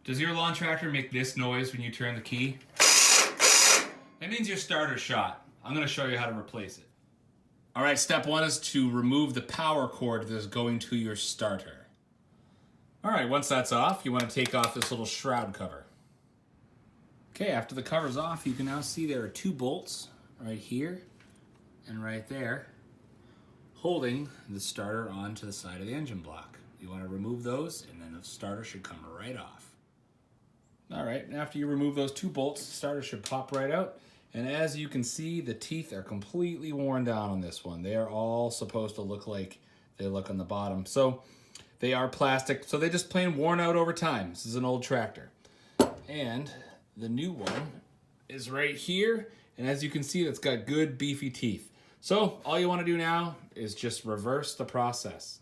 Does your lawn tractor make this noise when you turn the key? That means your starter's shot. I'm going to show you how to replace it. All right, step one is to remove the power cord that is going to your starter. All right, once that's off, you want to take off this little shroud cover. Okay, after the cover's off, you can now see there are 2 bolts right here and right there holding the starter onto the side of the engine block. You want to remove those, and then the starter should come right off. All right, and after you remove those 2 bolts, the starter should pop right out. And as you can see, the teeth are completely worn down on this one. They are all supposed to look like they look on the bottom. So they are plastic, so they just plain worn out over time. This is an old tractor. And the new one is right here. And as you can see, it's got good beefy teeth. So all you want to do now is just reverse the process.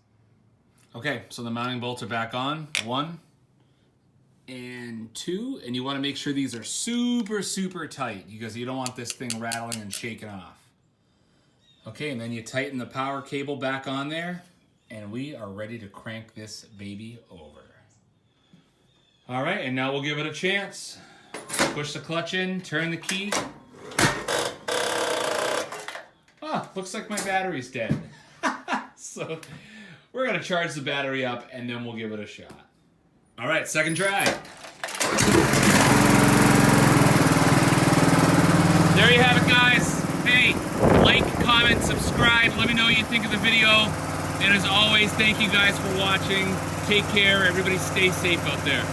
Okay, so the mounting bolts are back on. 1 and 2, and you want to make sure these are super tight because you don't want this thing rattling and shaking off. Okay, and then you tighten the power cable back on there, and we are ready to crank this baby over. All right, and now we'll give it a chance. Push the clutch in, turn the key. Ah, looks like my battery's dead. So we're gonna charge the battery up and then we'll give it a shot. All right, second try. There you have it, guys. Hey, like, comment, subscribe. Let me know what you think of the video. And as always, thank you guys for watching. Take care. Everybody stay safe out there.